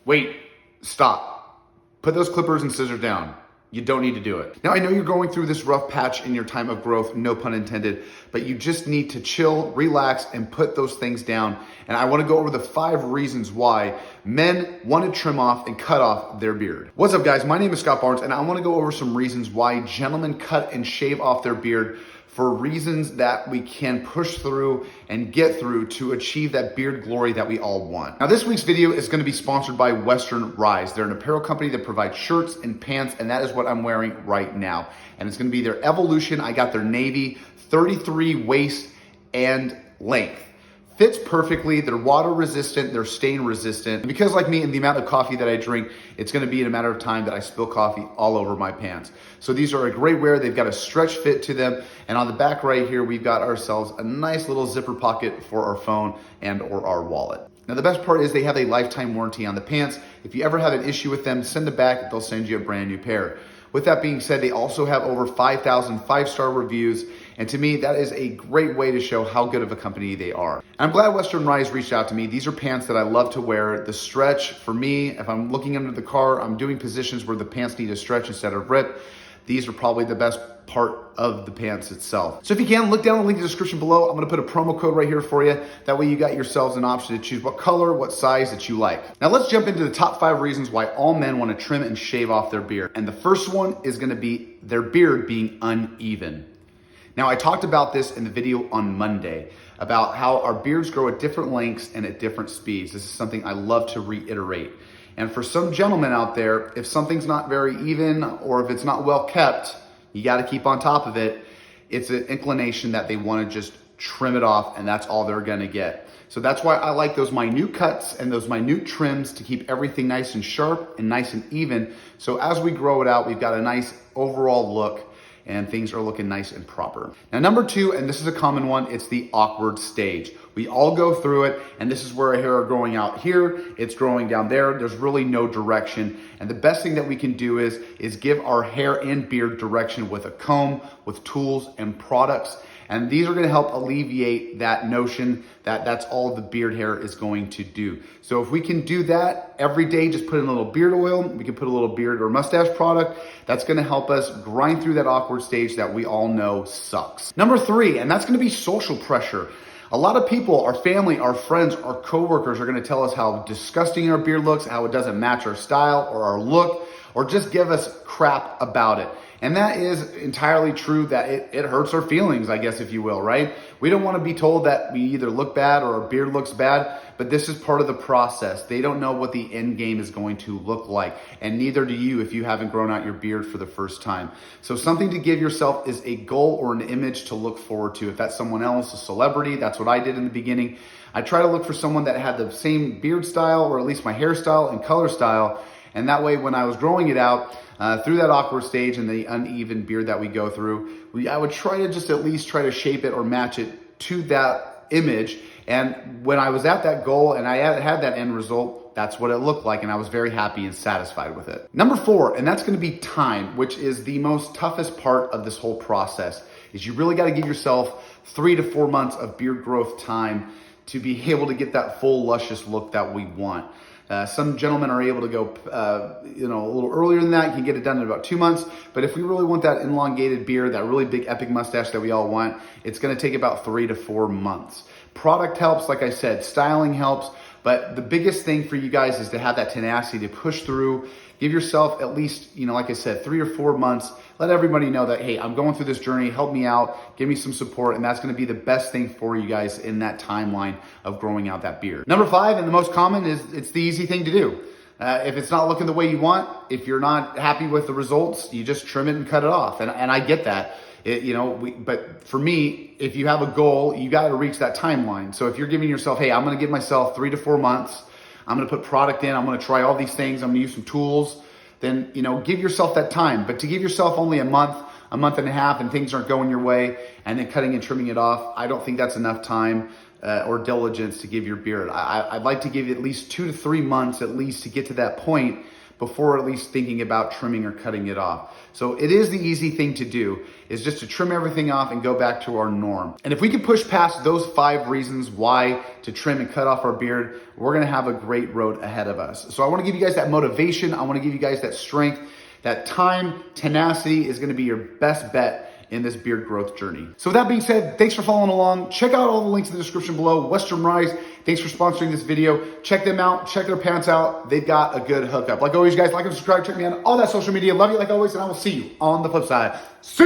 Wait, stop. Put those clippers and scissors down. You don't need to do it. Now, I know you're going through this rough patch in your time of growth, no pun intended, but you just need to chill, relax, and put those things down. And I want to go over the 5 reasons why men want to trim off and cut off their beard. What's up, guys? My name is Scott Barnes, and I want to go over some reasons why gentlemen cut and shave off their beard for reasons that we can push through and get through to achieve that beard glory that we all want. Now, this week's video is going to be sponsored by Western Rise. They're an apparel company that provides shirts and pants, and that is what I'm wearing right now. And it's going to be their Evolution. I got their navy 33 waist and length. Fits perfectly, they're water resistant, they're stain resistant. And because like me and the amount of coffee that I drink, it's gonna be in a matter of time that I spill coffee all over my pants. So these are a great wear, they've got a stretch fit to them. And on the back right here, we've got ourselves a nice little zipper pocket for our phone and or our wallet. Now the best part is they have a lifetime warranty on the pants. If you ever have an issue with them, send it back, they'll send you a brand new pair. With that being said, they also have over 5,000 5-star reviews. And to me, that is a great way to show how good of a company they are. I'm glad Western Rise reached out to me. These are pants that I love to wear. The stretch, for me, if I'm looking under the car, I'm doing positions where the pants need to stretch instead of rip. These are probably the best part of the pants itself. So if you can, look down the link in the description below. I'm gonna put a promo code right here for you. That way you got yourselves an option to choose what color, what size that you like. Now let's jump into the top 5 reasons why all men wanna trim and shave off their beard. And the first one is gonna be their beard being uneven. Now, I talked about this in the video on Monday about how our beards grow at different lengths and at different speeds. This is something I love to reiterate. And for some gentlemen out there, if something's not very even or if it's not well kept, you got to keep on top of it. It's an inclination that they want to just trim it off, and that's all they're going to get. So that's why I like those minute cuts and those minute trims to keep everything nice and sharp and nice and even. So as we grow it out, we've got a nice overall look and things are looking nice and proper. Now, number 2, and this is a common one, it's the awkward stage. We all go through it, and this is where our hair are growing out here, it's growing down there, there's really no direction. And the best thing that we can do is give our hair and beard direction with a comb, with tools and products. And these are gonna help alleviate that notion that that's all the beard hair is going to do. So if we can do that every day, just put in a little beard oil, we can put a little beard or mustache product, that's gonna help us grind through that awkward stage that we all know sucks. Number 3, and that's gonna be social pressure. A lot of people, our family, our friends, our coworkers are gonna tell us how disgusting our beard looks, how it doesn't match our style or our look, or just give us crap about it. And that is entirely true, that it hurts our feelings, I guess, if you will, right? We don't want to be told that we either look bad or our beard looks bad, but this is part of the process. They don't know what the end game is going to look like, and neither do you if you haven't grown out your beard for the first time. So something to give yourself is a goal or an image to look forward to. If that's someone else, a celebrity, that's what I did in the beginning. I try to look for someone that had the same beard style, or at least my hairstyle and color style, and that way when I was growing it out, through that awkward stage and the uneven beard that we go through, I would try to just at least try to shape it or match it to that image. And when I was at that goal and I had that end result, that's what it looked like, and I was very happy and satisfied with it. Number 4, and that's gonna be time, which is the most toughest part of this whole process, is you really gotta give yourself 3 to 4 months of beard growth time to be able to get that full luscious look that we want. Some gentlemen are able to go, a little earlier than that. You can get it done in about 2 months. But if we really want that elongated beard, that really big epic mustache that we all want, it's going to take about 3 to 4 months. Product helps, like I said, styling helps. But the biggest thing for you guys is to have that tenacity to push through. Give yourself at least, like I said, 3 or 4 months. Let everybody know that, hey, I'm going through this journey. Help me out. Give me some support. And that's going to be the best thing for you guys in that timeline of growing out that beard. Number 5, and the most common, is it's the easy thing to do. If it's not looking the way you want, if you're not happy with the results, you just trim it and cut it off. And I get that. But for me, if you have a goal, you got to reach that timeline. So if you're giving yourself, hey, I'm going to give myself 3 to 4 months. I'm going to put product in. I'm going to try all these things. I'm going to use some tools. Then, give yourself that time. But to give yourself only a month and a half, and things aren't going your way, and then cutting and trimming it off, I don't think that's enough time or diligence to give your beard. I'd like to give you at least 2 to 3 months at least to get to that point. before at least thinking about trimming or cutting it off. So it is the easy thing to do, is just to trim everything off and go back to our norm. And if we can push past those 5 reasons why to trim and cut off our beard, we're gonna have a great road ahead of us. So I wanna give you guys that motivation. I wanna give you guys that strength. That time, tenacity is gonna be your best bet in this beard growth journey. So with that being said, thanks for following along. Check out all the links in the description below. Western Rise, thanks for sponsoring this video. Check them out, check their pants out. They've got a good hookup. Like always, guys, like and subscribe, check me out on all that social media. Love you like always, and I will see you on the flip side. See you.